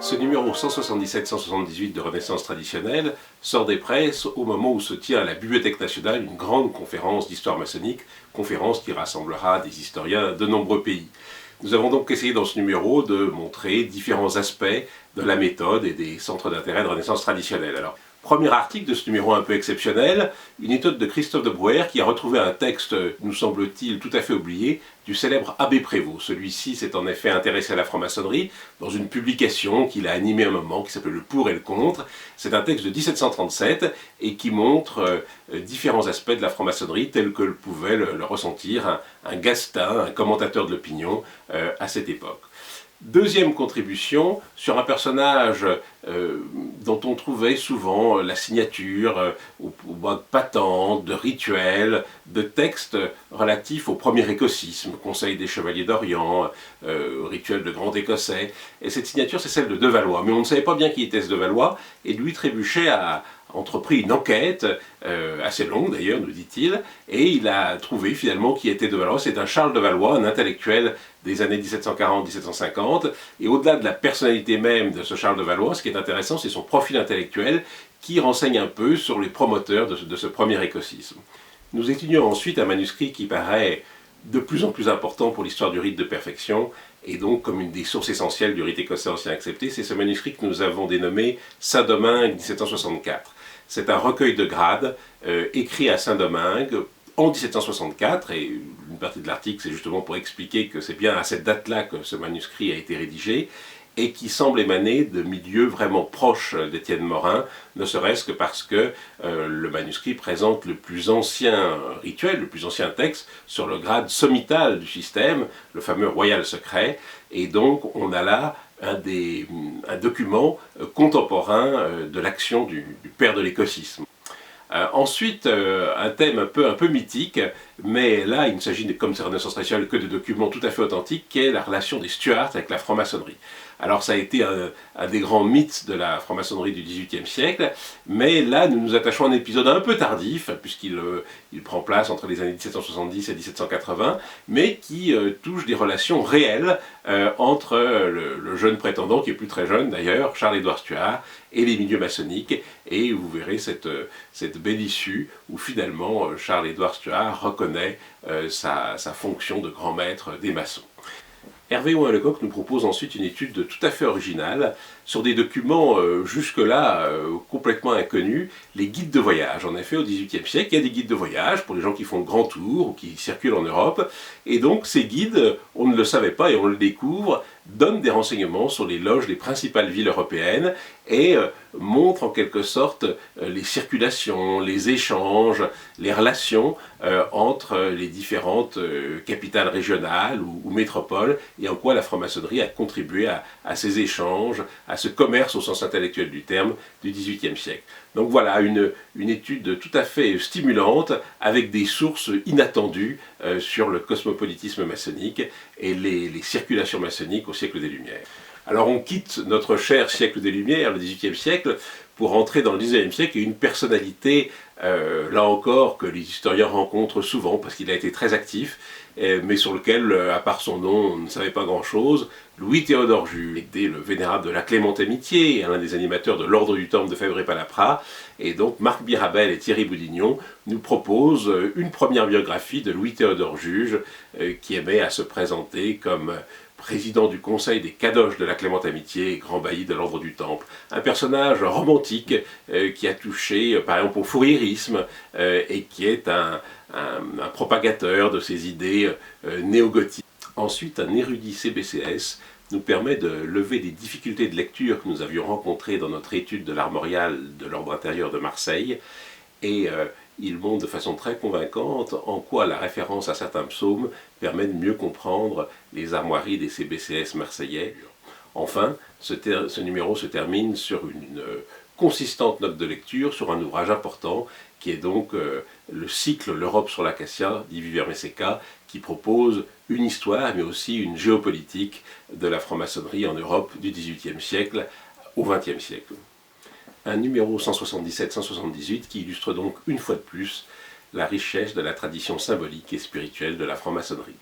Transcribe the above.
Ce numéro 177-178 de Renaissance traditionnelle sort des presses au moment où se tient à la Bibliothèque nationale une grande conférence d'histoire maçonnique, conférence qui rassemblera des historiens de nombreux pays. Nous avons donc essayé dans ce numéro de montrer différents aspects de la méthode et des centres d'intérêt de Renaissance traditionnelle. Alors, premier article de ce numéro un peu exceptionnel, une étude de Christophe de Brouwer qui a retrouvé un texte, nous semble-t-il, tout à fait oublié, du célèbre Abbé Prévost. Celui-ci s'est en effet intéressé à la franc-maçonnerie dans une publication qu'il a animée un moment, qui s'appelle Le pour et le contre. C'est un texte de 1737 et qui montre différents aspects de la franc-maçonnerie tels que pouvait le ressentir un Gastin, un commentateur de l'opinion à cette époque. Deuxième contribution sur un personnage dont on trouvait souvent la signature au bois de patente, de rituels, de textes relatifs au premier écossisme, Conseil des Chevaliers d'Orient, rituel de Grand Écossais. Et cette signature, c'est celle de De Valois. Mais on ne savait pas bien qui était ce De Valois, et Louis Trébuchet a entrepris une enquête, assez longue d'ailleurs, nous dit-il, et il a trouvé finalement qui était De Valois. C'est un Charles de Valois, un intellectuel des années 1740-1750, et au-delà de la personnalité même de ce Charles de Valois, ce qui est intéressant, c'est son profil intellectuel qui renseigne un peu sur les promoteurs de ce premier écossisme. Nous étudions ensuite un manuscrit qui paraît de plus en plus important pour l'histoire du rite de perfection, et donc comme une des sources essentielles du rite écossais ancien accepté, c'est ce manuscrit que nous avons dénommé Saint-Domingue 1764. C'est un recueil de grades écrit à Saint-Domingue en 1764, et une partie de l'article c'est justement pour expliquer que c'est bien à cette date-là que ce manuscrit a été rédigé, et qui semble émaner de milieux vraiment proches d'Étienne Morin, ne serait-ce que parce que le manuscrit présente le plus ancien rituel, le plus ancien texte sur le grade sommital du système, le fameux Royal Secret, et donc on a là un document contemporain de l'action du père de l'écossisme. Ensuite, un thème un peu mythique, mais là il ne s'agit, comme c'est Renaissance traditionnelle, que de documents tout à fait authentiques, qui est la relation des Stuarts avec la franc-maçonnerie. Alors ça a été un des grands mythes de la franc-maçonnerie du XVIIIe siècle, mais là nous nous attachons à un épisode un peu tardif, puisqu'il prend place entre les années 1770 et 1780, mais qui touche des relations réelles entre le jeune prétendant, qui est plus très jeune d'ailleurs, Charles-Édouard Stuart, et les milieux maçonniques, et vous verrez cette belle issue où finalement Charles-Édouard Stuart reconnaît sa fonction de grand maître des maçons. Hervé Ouin-Lecoq nous propose ensuite une étude tout à fait originale sur des documents jusque-là complètement inconnus, les guides de voyage. En effet, au XVIIIe siècle, il y a des guides de voyage pour les gens qui font le grand tour ou qui circulent en Europe, et donc ces guides, on ne le savait pas et on le découvre, donnent des renseignements sur les loges des principales villes européennes et montrent en quelque sorte les circulations, les échanges, les relations entre les différentes capitales régionales ou métropoles, et en quoi la franc-maçonnerie a contribué à ces échanges, à ce commerce au sens intellectuel du terme du XVIIIe siècle. Donc voilà, une étude tout à fait stimulante avec des sources inattendues sur le cosmopolitisme maçonnique et les circulations maçonniques au siècle des Lumières. Alors on quitte notre cher siècle des Lumières, le XVIIIe siècle, pour entrer dans le XIXe siècle, et une personnalité, là encore, que les historiens rencontrent souvent, parce qu'il a été très actif, mais sur lequel, à part son nom, on ne savait pas grand-chose. Louis-Théodore Juge était le vénérable de la Clémente Amitié, l'un des animateurs de l'Ordre du Temple de Fèvres-et-Palaprat, et donc Marc Birabel et Thierry Boudignon nous proposent une première biographie de Louis-Théodore Juge, qui aimait à se présenter comme président du Conseil des Cadoches de la Clémente Amitié et grand bailli de l'Ordre du Temple. Un personnage romantique qui a touché par exemple au fourriérisme et qui est un propagateur de ces idées néo-gothiques. Ensuite, un érudit CBCS nous permet de lever des difficultés de lecture que nous avions rencontrées dans notre étude de l'armorial de l'Ordre intérieur de Marseille, et il montre de façon très convaincante en quoi la référence à certains psaumes permet de mieux comprendre les armoiries des CBCS marseillais. Enfin, ce numéro se termine sur une consistante note de lecture sur un ouvrage important qui est donc le cycle L'Europe sur l'acacia d'Yves Vermeseka, qui propose une histoire mais aussi une géopolitique de la franc-maçonnerie en Europe du XVIIIe siècle au XXe siècle. Un numéro 177-178 qui illustre donc une fois de plus la richesse de la tradition symbolique et spirituelle de la franc-maçonnerie.